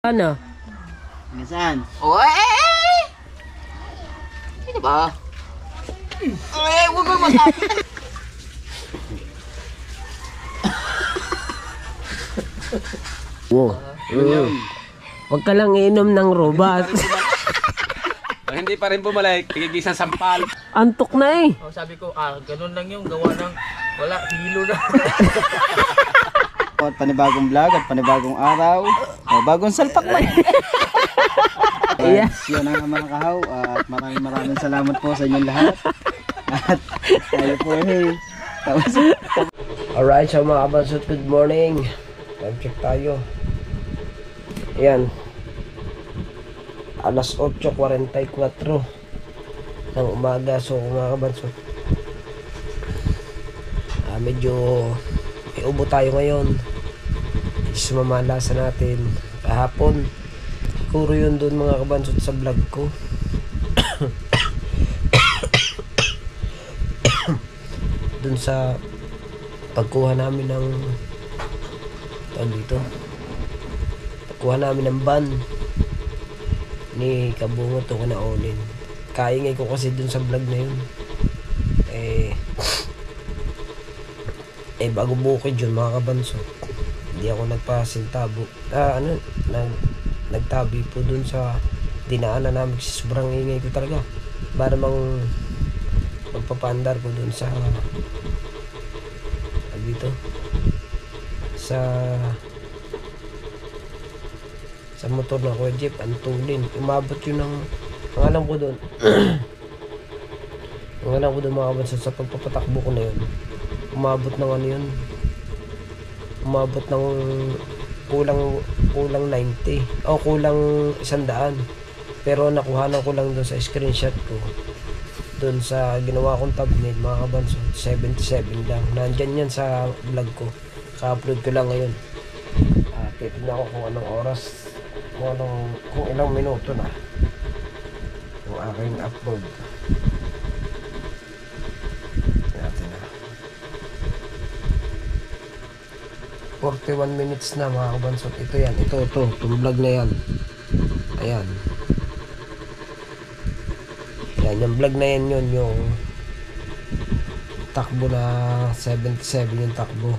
Ano? Saan? Oy! Sino ba? Ay, huwag mo masabi. Wow. Huwag ka lang inom ng robas. Hindi pa rin bumalik, tigigisang sampal. Antok na eh. Oh, sabi ko, ganun lang yung gawa ng wala, hilo na. At panibagong vlog at panibagong araw. Bagong salpak lang. Yeah. Yun ang mga kahaw. At maraming salamat po sa inyong lahat. At tayo po Alright, so mga kabansot, good morning. Time check tayo. Ayan. Alas 8:44 ng umaga. So mga kabansot, medyo may ubo tayo ngayon. Mamalasan natin kahapon. Siguro yun doon mga kabansot sa vlog ko. Doon sa pagkuha namin ng pagkuha namin ng ban ni Kabungot o Kanaolin. Kaingay ko kasi doon sa vlog na yun. Bago bukid yun mga kabansot, hindi ako nagpasintabo. Nagtabi po dun sa dinaanan namin kasi sobrang ingay ko talaga. Para magpapaandar ko dun sa dito sa motor na ko jeep, antulin. Umabot yun ng ang alam ko dun mga kabansot sa pagpapatakbo ko na yun. Umabot ng umabot ng kulang 90 o kulang 100, pero nakuhanan ko lang doon sa screenshot ko doon sa ginawa kong thumbnail mga kabansot. 77 lang, nandyan yan sa vlog ko, ka-upload ko lang ngayon. Titignan ko kung anong oras, kung ilang minuto na yung aking upload. 41 minutes na mga kabansot. Ito itong vlog na yan. Ayan, yung vlog na yan, yun yung takbo na 77 yung takbo.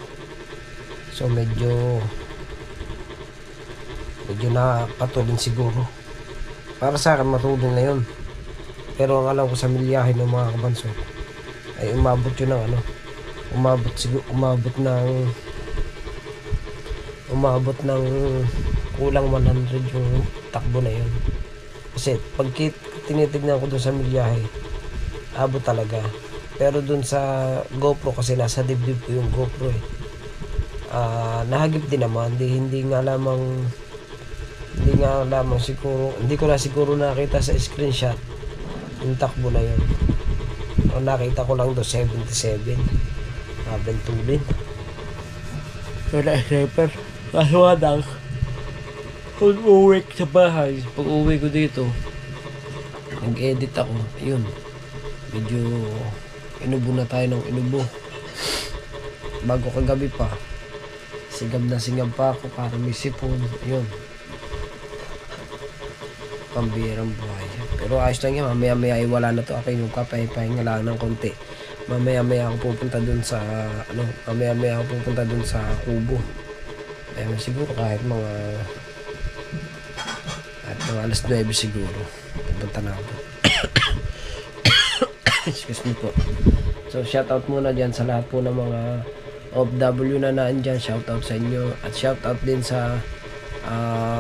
So medyo nakatulin siguro. Para sa akin matulin na yun, pero ang alam ko sa milyahe ng mga kabansot ay umabot yun ng umabot ng kulang 100 yung takbo na yun. Kasi pag tinitignan ko dun sa milyahe, abot talaga. Pero dun sa GoPro, kasi nasa dibdib ko yung GoPro nahagip din naman. Hindi nga lamang siguro, hindi ko na siguro nakita sa screenshot yung takbo na yun. O nakita ko lang do 77. Tulin wala sniper. Kaswadang kung uwi sa bahay, pag uwi ko dito, nag-edit ako. Ayun, medyo inubo na tayo ng inubo. Bago kagabi pa, sigab pa ako para may sipon. Ayun, pambirang buhay. Pero ayos lang yan, mamaya ay wala na to. Ako yung kapahinga lang ng konti. Mamaya ako pupunta dun sa Kubo. Ayun, siguro kahit mga alas 9 siguro pupunta na ako. Excuse me po. So shoutout muna dyan sa lahat po ng mga OFW na naandyan. Shoutout sa inyo, at shoutout din sa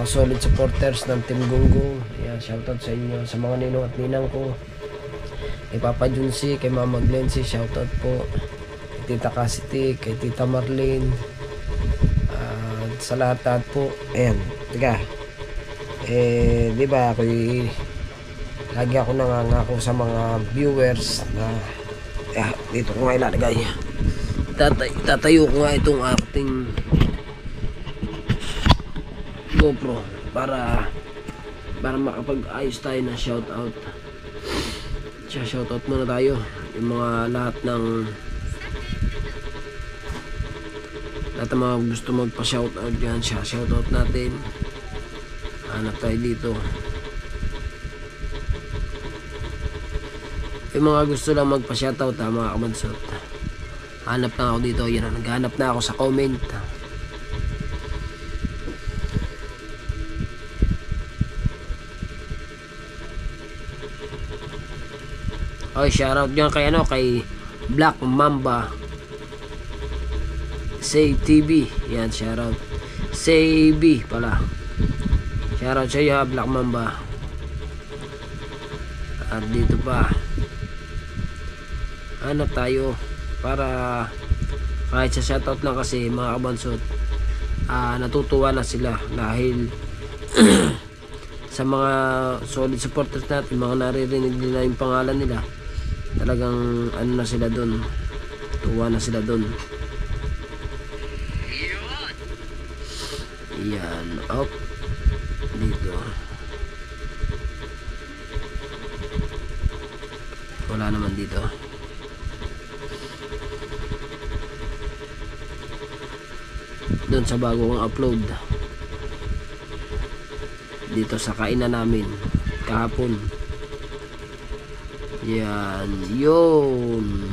solid supporters ng Team Gunggong. Ayan, shoutout sa inyo, sa mga ninong at ninang ko, kay Papa Junsi, kay Mama Glency, shoutout po, kay Tita Cassidy, kay Tita Marlene, sa lahat po. Ayan, di ba lagi ako nangangako sa mga viewers na dito ko nga ilalagay. Tatayo ko nga itong ating GoPro para makapag-ayos tayo ng shoutout. Shoutout muna tayo yung mga lahat ng mga gusto magpa-shoutout dyan. Shoutout natin Hanap tayo dito. Yung mga gusto lang magpa-shoutout mga kamansot. Hanap na ako dito. Yan, naghanap na ako sa comment. Okay, shoutout dyan kay kay Black Mamba Say TV. Yan, shoutout Say B pala. Shoutout sa iyo, Black Mamba. At dito pa hanap tayo para kahit sa shoutout lang kasi mga kabansot, natutuwa na sila dahil sa mga solid supporters natin, mga naririnig nila yung pangalan nila, talagang ano na sila dun, tuwa na sila dun. Yan, up dito wala naman dito. Doon sa bago kong upload dito sa kainan namin kahapon. Yan, yun.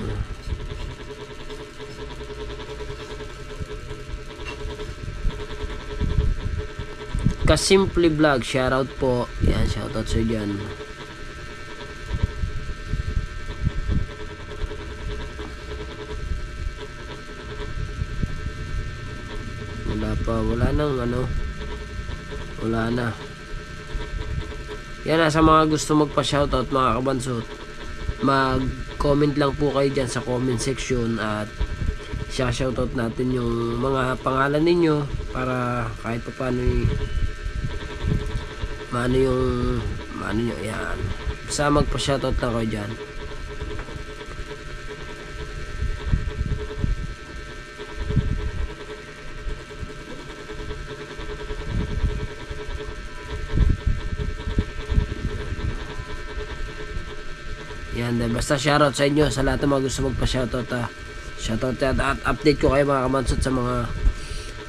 Kasimple Vlog, shoutout po. Yan, shoutout sa dyan. Wala nang wala na. Yan, sa mga gusto magpa-shoutout mga kabansot, mag-comment lang po kayo dyan sa comment section at shoutout natin yung mga pangalan ninyo para kahit pa paano maano nyo. Yan, basta magpa-shoutout lang kayo dyan. Yan, basta shoutout sa inyo sa lahat ng mga gusto magpa-shoutout. Shoutout at update ko kayo mga kamansot sa mga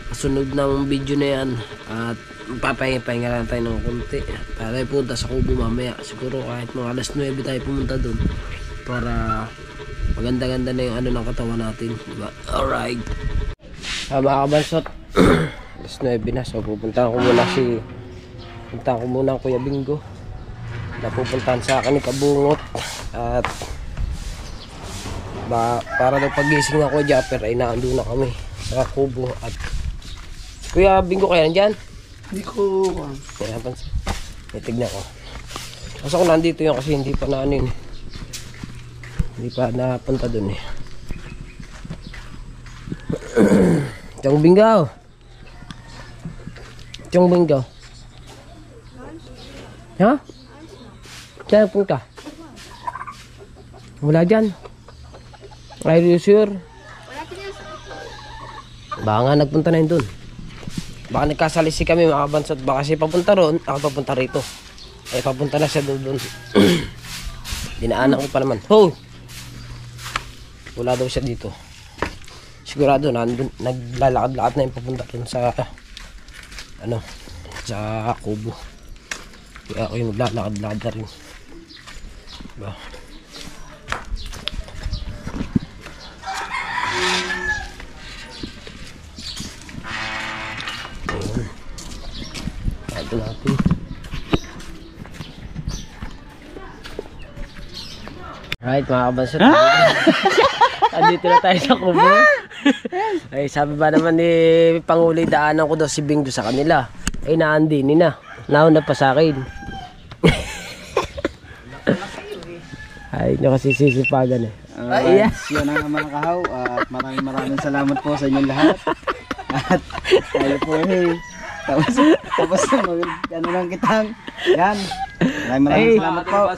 kasunod ng video na yan. At papahinga lang tayo ng konti para tayo punta sa Kubo mamaya. Siguro kahit mga alas 9 tayo pumunta dun para maganda-ganda na yung ng katawan natin, diba? Alright, mga kamansot, alas 9 na. So pupunta ko muna ang Kuya Bingo na pupuntahan sa akin ni Kabungot. At para daw pagising ako Japper ay naandun na kami sa Kubo. At Kuya Bingo, kaya nandyan? Hindi ko kaya pansin, tignan ko kasi kung nandito yun kasi hindi pa hindi pa napunta dun eh. Chong Bingo, Chong Bingo, ha? Saan punta? Wala dyan. Are you sure? Baka nga nagpunta na yun dun. Baka nagkasalisi kami mga kabansot. Baka siya papunta roon, ako papunta rito. Ay papunta na siya dun. Dinaanan ko pa naman. Ho! Wala daw siya dito. Sigurado nandun, naglalakad-lakad na yung papunta dun sa sa Kubo. Kaya ako yung maglalakad-lakad na rin. Diba? Ito natin. Right mga kabansot, andito na tayo sa Kubo. Ay sabi ba naman ni Panguloy, daanan ko daw si Bingdo sa kanila. Ay naandini na. Nauna pa sa akin. Ay nyo kasi sisipagan eh. Alright, yun ang mga kahaw. At maraming salamat po sa inyong lahat. At tayo po tapos ano lang kitang yan. Maraming salamat po.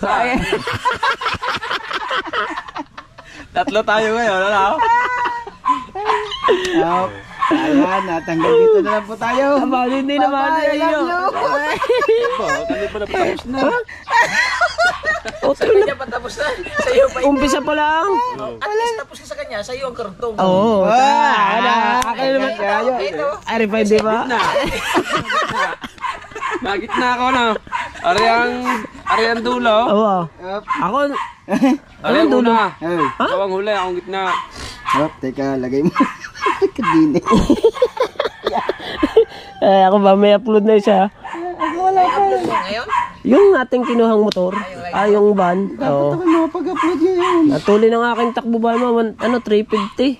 Tatlo tayo ngayon, ano? Ayan, at hanggang dito na lang po tayo. Hindi naman. I love you. Hindi pa tapos na. Sa kanya pa tapos na. Sa iyo pa. Umpisa pa lang. At least tapos ka sa kanya, sa iyo ang kartong. Oo. Akin naman kayo. Ito. Ari pa, di ba? Nagitna ako na. Ariang dulo. Oo. Up. Ako, Ariang dulo? una. Hey. Ikaw ang huli, akong gitna. Up, teka, lagay mo. Kadini. ako ba may upload na isa? Ngayon? Yung ating kinuhang motor. Yung van. Dapat Oo. ako makapag-upload yun. Natuloy ng aking takbo ba mo? 350.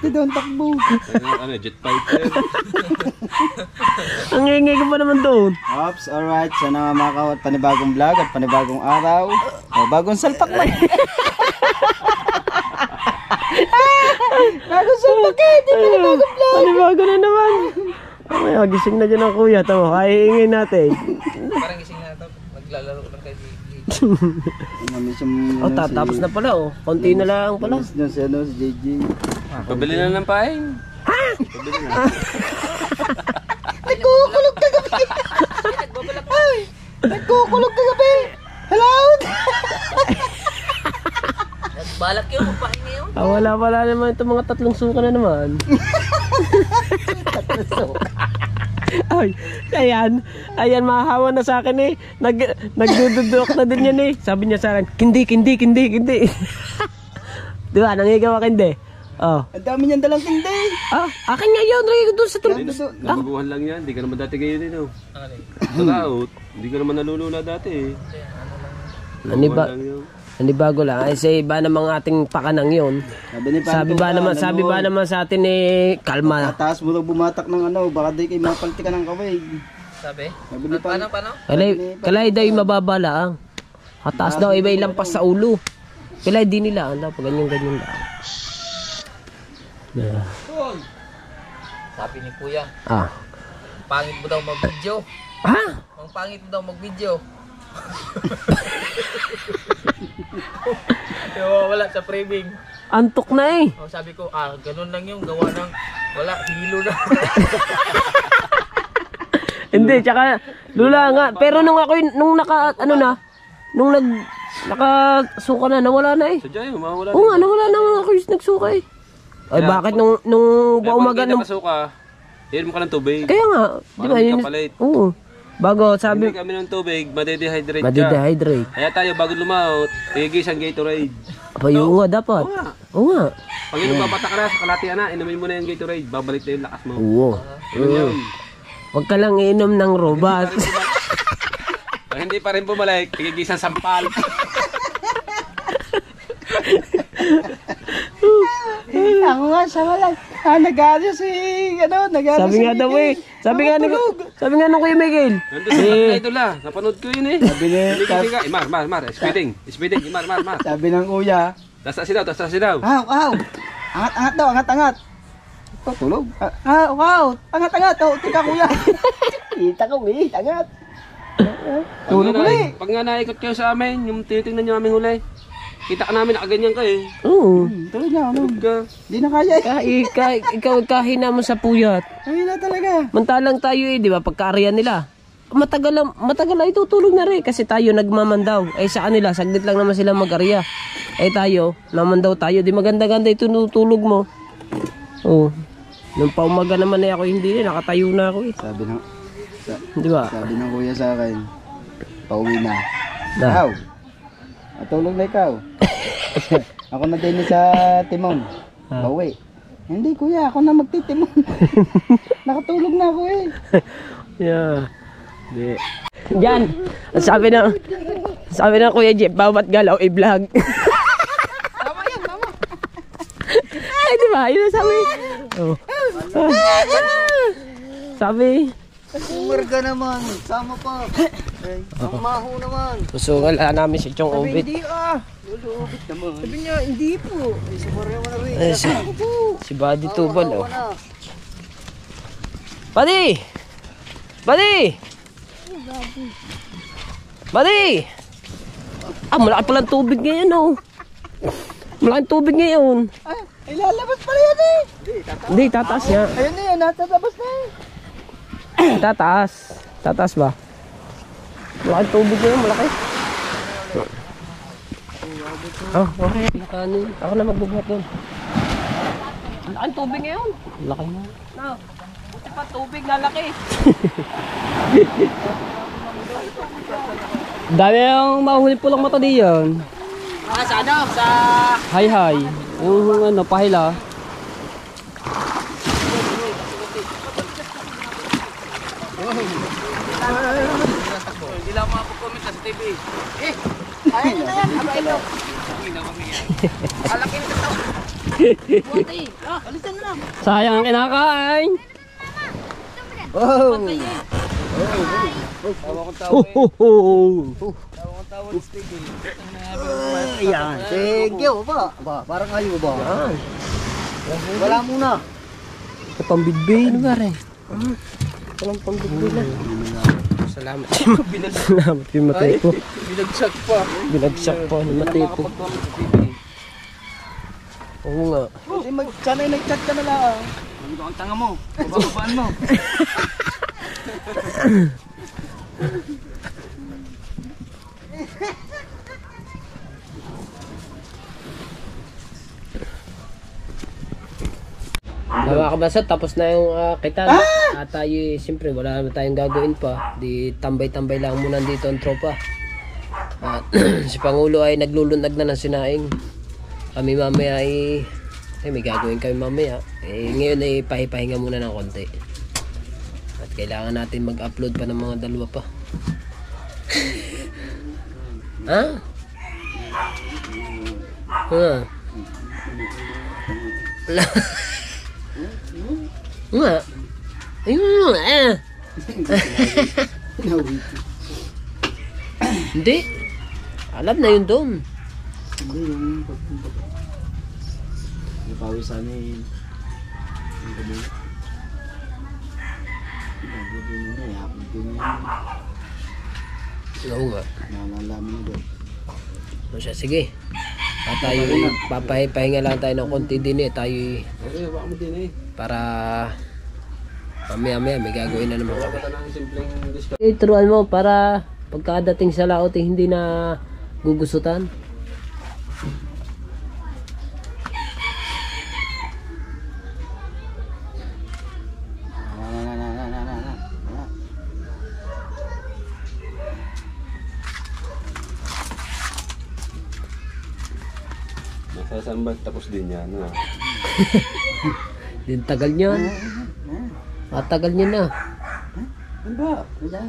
Ito doon takbo. Jet fighter. Ang hingi ko pa naman doon. Ops, alright. Sana nga makakawat panibagong vlog at panibagong araw. O, bagong salpak na. Bagong salpak eh. Di panibagong vlog. Panibago na naman. Ay, gising na dyan ang kuya. Tama, kahiingin natin. Parang gising na ito. Maglalaro lang kay JJ. Tapos na pala oh. Konti na lang pala. Doon si JJ. Pabili na ng paing. Pabili na. Nagkukulog ka gabi. Ay, nagkukulog ka gabi. Hello? Nagbalak yun, magpahin ngayon. Wala naman itong mga 3 suka na naman. Ayan, mahahawa na sa akin eh. Nagdududok na din yan eh. Sabi niya sa akin, kindi. Diba, nangigaw ka kindi. Oh. Ang dami niyang dalang tindi. Akin nga yun, lagay ko doon sa tulog. Nabaguhan lang yan. Hindi ka naman dati gayon din. Ano yun? Sa laot, hindi ka naman nalulula dati eh. Aniba, Nabaguhan lang yun. bago lang. Ay, sa iba namang ating pakanang yun. Sabi ba naman sa atin eh, kalma. Taas mo daw bumatak ng ano, baka di kayo mapalti ka ng kaway. Sabi? Sabi ni Paano? Kalay daw yung mababa lang. Hataas daw, iba ilampas sa ulo. Kalay di nila. Ano, pag ganyan lang. Sabi ni Kuya, Ah. pangit mo daw mag-video. Ha? Ang pangit mo daw mag-video. Wala sa framing. Antok na eh. Sabi ko, ganun lang yung gawa ng wala, hilo na. Hindi, tsaka lula nga. Pero nung nakasuka na, nawala na eh. Sadya yun, mawala. Oo nga, nawala na ako yung nagsuka eh. Ay, Kaya, bakit nung umaga nung... Pasuka, hiram ka ng tubig. Kaya nga, di ba Parang yun? kapalit. Oo. Bago, sabi... Hindi kami ng tubig, madedehydrate ka. Madidehydrate. Kaya tayo, bago lumaot, tigis ang Gatorade. Apayo nga, dapat. Oo nga. Pag yung babata ka na sa kalatian na, inumin mo na yung Gatorade, babalik na yung lakas mo. Oo. Yun yun. Huwag ka lang iinom ng robas. Pag hindi pa rin bumalik, tigigis ang sampal. Ako nga, siya nga lang. Nag-aarya si, Sabi nga daw eh. Sabi nga nung Kuya Miguel. Nandun sa idol ah, napanood ko yun eh. Sabi ni, Hindi ka, mar, speeding, mar. sabi ng kuya, Tasa daw. Angat. Patulog. Angat. Tika kuya. Kita ko, angat. Tulog ulit. Pag nga naikot kayo sa amin, yung tinitingnan nyo aming huli, kita ka namin, nakaganyan ka eh. Oo. Tulog na, Tulog ka. Di na kaya eh. Ikaw kahina mo sa puyat. Ay na talaga. Mantalang tayo eh, di ba? Pagkaarya nila. Matagal na itutulog na rin kasi tayo nagmamandaw. Ay sa kanila, saglit lang naman sila mag-arya. Ay tayo, namandaw tayo. Di maganda-ganda itutulog mo. Oo. Nung paumaga naman ako hindi eh, nakatayo na ako eh. Di ba? Sabi ng kuya sa akin, pauwi na. Na. Ikaw, matulog na ikaw. Ako na din sa timon. Pauwi. Hindi kuya, ako na magtitimon. Nakatulog na ako eh. Yeah. Di. Diyan. Sabi ng Kuya Jeff, bawat galaw i-vlog. Tama. Ay, di ba? Yun ang sabi. Oh. Sabi. Umarga naman, sama pa. Ang maho naman. Susungal namin si Chong Obit. Hindi lulubit naman. Sabi niya, hindi po. Sumarga mo na rin. Si Buddy Tubal oh. Buddy! Malaki palang tubig ngayon oh. Malaking tubig ngayon. Ay, lalabas pala yan eh. Hindi, tataas nga. Ayun na yun, natatapos na eh. Tataas ba? Malaking tubig ngayon, malaki. Oh, okay. Ako na magbubuhat doon. Malaking tubig ngayon. Laki na. pa tubig lalaki. Dami yung mahuli pulang mata diyan. Sa ano? Sa... Hay. Yung ano, pahila. Hindi lang makapag-comment sa TV. Ayun na yan. Aba ito. Alaki nito to. Buti. Alisan na lang. Sayang ang kinakain. Oh! Tawa kong tawa Ho, ho, ho. Tawa kong tawa ng steak eh. Ayan, thank you ba? Parang ayaw ba? Wala muna. Ito pambidbid. Ano ba rin? Walang pambigay na. Salamat. Salamat yung matay ko. Binagsak pa. Binagsak pa ni matay ko. Makapag-comment sa TV. Oo nga. Sana'y nag-chat ka na lang. Ano ang tanga mo? Bababaan mo. Mga kabasat, tapos na yung kitan. At tayo, siyempre, wala naman tayong gagawin pa. Di tambay-tambay lang muna dito ang tropa. At si Pangulo ay naglulundag na ng sinaing. Kami mamaya ay may gagawin kami mamaya. Ngayon ay pahipahinga muna ng konti. At kailangan natin mag-upload pa ng mga dalawa pa. Ha? Wala. Nga. Ayun. Hindi. Alam na yun doon. Hindi yung pagpunta. Napawi sa amin. Ang gabi. Ang gabi mo na, yapon ko niya. Oo nga. Nalalaman na doon. O siya, sige. At tayo, papahinga lang tayo ng konti din eh. Tayo Okay, baka mo din eh. para mamaya may gagawin na naman kami. Baka ng simpleng discount. Turuan mo para pagkadating sa laot hindi na gugusutan. Nasasambat tapos din yan. Ha? Din tagal niyan. Matagal niya na. Ano ba? Wala.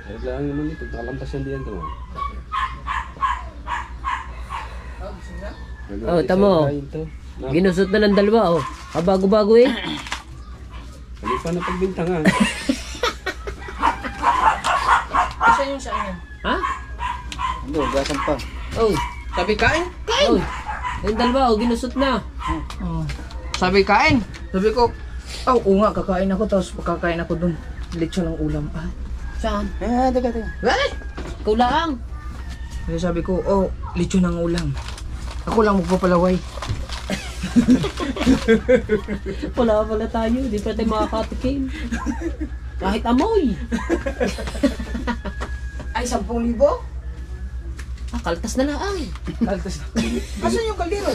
Kahit lang naman ito, nakalampas yan diyan ito. Oh, tamo. Ginusot na ng dalawa oh. Bago-bago eh. Hindi pa na pagbintangan. Isa yung sa akin. Ha? Ano, gasan pa. Oh. Sabi kain? Oh. Yung dalawa oh, ginusot na. Oh. Sabi kain. Sabi ko, oo nga, kakain ako. Tapos pagkakain ako dun, lechon ng ulam. Ah, Saan? Teka. eh! Ikaw lang. Kaya sabi ko, oh, lechon ng ulam. Ako lang magpapalaway. Wala pala tayo. Di pa tayo makakatikim. Kahit amoy. Ay, 10,000? Kaltas na lang. Kaltas na. Asan yung kaldero?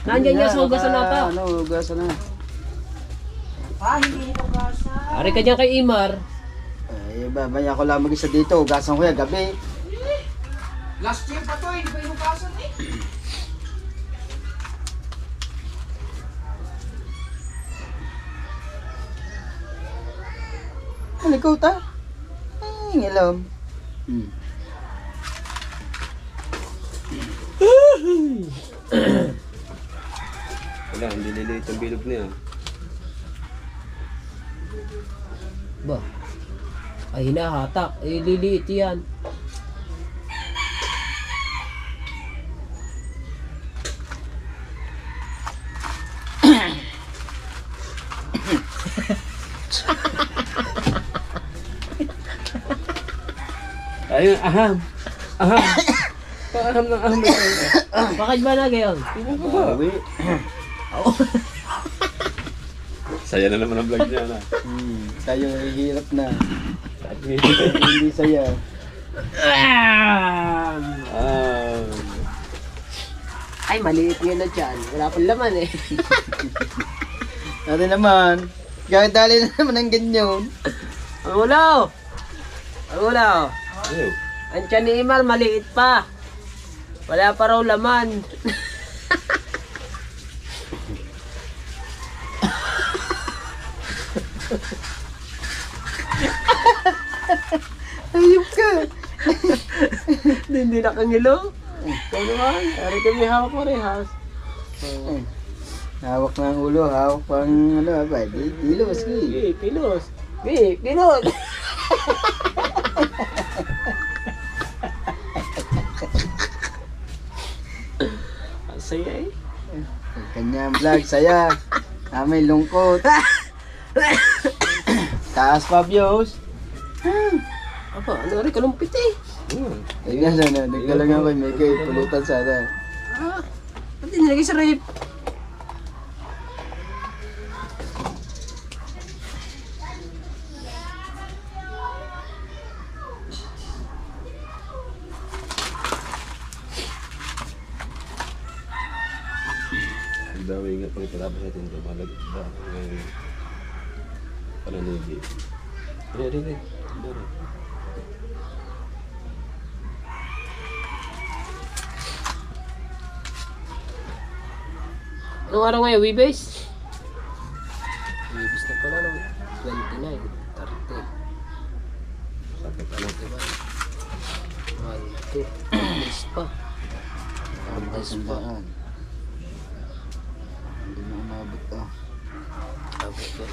Nandiyan niya sa hugasan nata. Ano, hugasan na. Ah, hindi ito gasa. Ari ka dyan kay Imar. Ay, babaya ko lang mag-isa dito. Hugasan ko yan, gabi. Last year pa to, hindi pa yung hugasan eh. Ano, ikaw ta? Ay, ngilam. Wala, hindi liliit ang bilog niya. Ba? Ay hinahatak. Ay liliit yan. Ayun, aham. Aham. Paaham ng aham ito. Bakit ba na gayon? Bawi. Saya na naman ang vlog niya na. Tayo ay hirap na. Hindi saya. Ay maliit nga na dyan. Wala pang laman eh. Dati naman. Kahit dali na naman ang ganyan. Ang ulo! Ang ulo! Ang tiyan ni Imal, maliit pa. Wala pa raw laman. Ayop ka. Hindi nakangilo. Ikaw naman, hari kami hawak mo rin, has. Hawak na ang ulo, hawak pa ang ano, ba? Pilos, Pilos. Pilos. Ang saya eh. Kanyang vlog, saya. Amay lungkot. Taas pa views. Apa, ano rin kalumpit eh. Tingnan sana, nagkalagang kay Mekay, pulutan sana. Ba't nilagay sa rip? Ang dami nga pang italabas natin ito. Malag na ngayon. Pananigi. Hindi. Anong araw ngayon, Webes? Webes na pala no? 29, 30. Sakit ano. 1, 2, days pa. Days pa. Hindi mo umabot to. Abot ko.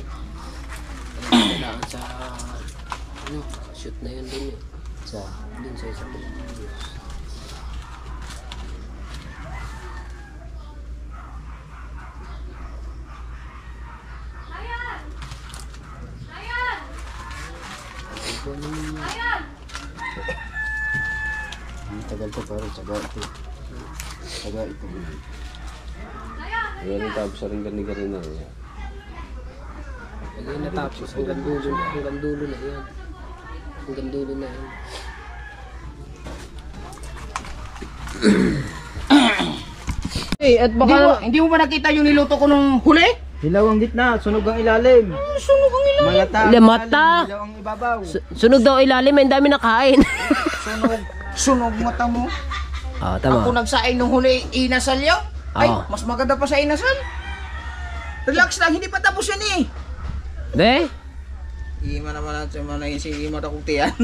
Kailangan sa ano, shoot na yun dun eh. Dun sa isang Ang tagal to pero tsaga ito. Tsaga ito. Ngayon ang tapos sa rin gani-gani na. pag yun natapos, hanggang dulo na yan. Hanggang dulo na yan. At baka Hindi mo ba nakita yung niluto ko nung huli? Hilaw ang gitna, sunog ang ilalim. Sunog ang ilalim. Malata. Mata. Hilaw ang ibabaw. Sunog daw ilalim, ang dami nakain. Sunog mata mo. Ah, Ako nagsain nung huli inasal yun. Ay, Oo. mas maganda pa sa inasal. Relax lang, hindi pa tapos yan eh. De? Ima naman natin yung si Ima na kutiyan.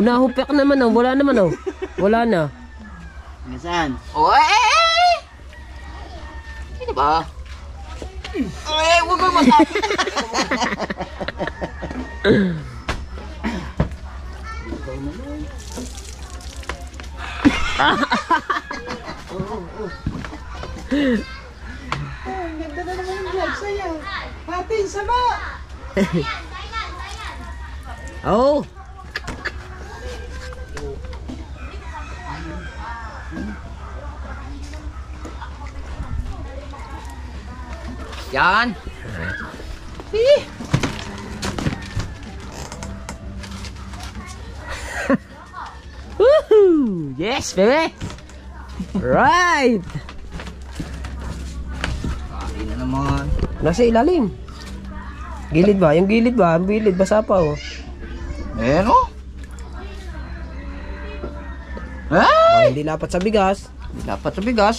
Nahupek naman oh. Wala naman oh. Wala na. Nasaan? Oh, Sino ba? Huwag mo masabi. Ganda na naman yung vlog sa'yo. Pati, sama. Oh. Yan. Woohoo! Yes, baby. Right. Pati na naman. Nasa ilalim. Gilid ba? Yung gilid ba? Ang gilid basa pa oh. Ayan o. Hindi lapat sa bigas. Dapat sa bigas.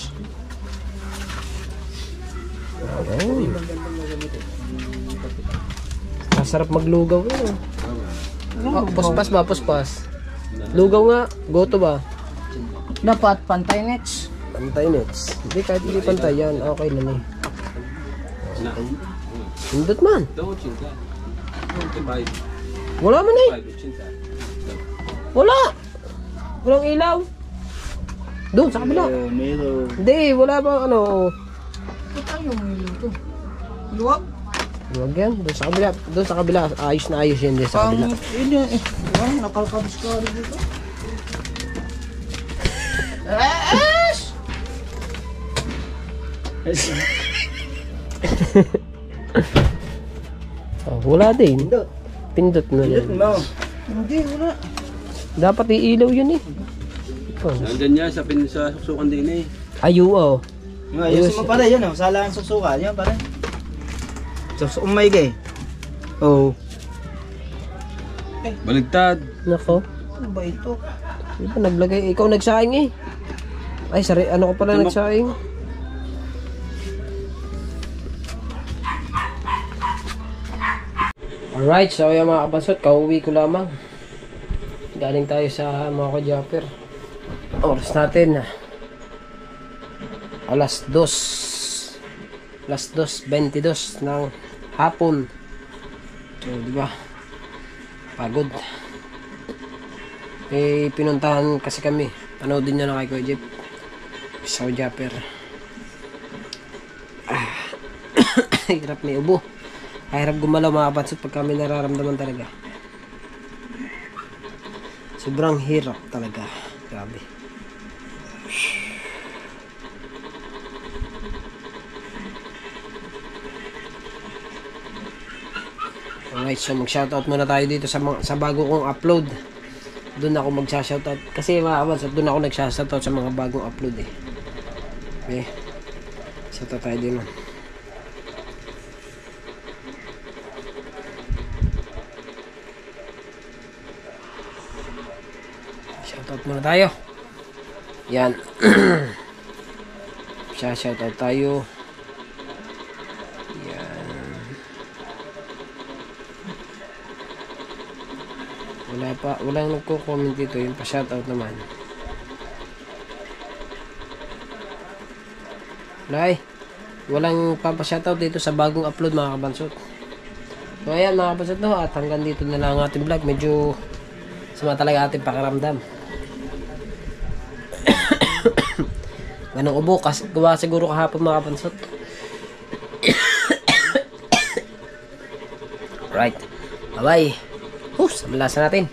Masarap maglugaw yun. Oh, puspas ba? Puspas. Lugaw nga. Goto ba? Dapat pantay nets. Pantay nets. Hindi, kahit hindi pantay yan. Okay na ni. Hindot man. Ito, 85. Wala man eh. 85. Wala. Walang ilaw. Doon sa kabila. Melo. Hindi, wala bang ano. Ito tayo may luto. Luwag. Huwag yan. Doon sa kabila. Doon sa kabila. Ayos na ayos yan din sa kabila. Yun yun eh. Wow, nakalkabos ka rin dito. Oh, wala din. Pindot na yan. Hindi, wala. Dapat iilaw yun eh. Oh. Nandyan niya sa susukan din eh. Ayu oh. Ayusin mo pala yan oh. Sala ang susuka. Yan pala. So, umay kay. Oh. Baligtad. Nako. Ano ba ito? Di ba naglagay? Ikaw nagsaing eh. Ay, sorry. Ano ko pala nagsaing? Alright, so yung mga kabansot, kauwi ko lamang. Galing tayo sa mga ka-japper. Oras natin. Alas 2:22 ng hapon. So, di ba? Pagod. Eh, pinuntahan kasi kami. Panoodin nyo na kay Kuya Jeep. Sa japper. Hirap may ubo. Hirap gumalaw mga kabansot pag kami nararamdaman talaga. Sobrang hirap talaga. Grabe. Alright, so mag-shoutout muna tayo dito sa bago kong upload. Doon ako mag-shoutout. Kasi mga kabansot, doon ako nag-shoutout sa mga bagong upload eh. Okay. Shoutout tayo din. Shoutout muna tayo. Yan. Shoutout tayo. Walang nagko-comment dito, yung pa-shoutout naman. Walang papa-shoutout dito sa bagong upload mga kabansot. So ayan mga kabansot, no, at hanggang dito na lang ang ating vlog. Medyo sama talaga ating pakiramdam. Ganong ubo, kasi gawa siguro kahapon mga kabansot. Right, bye bye. Sa malasan natin.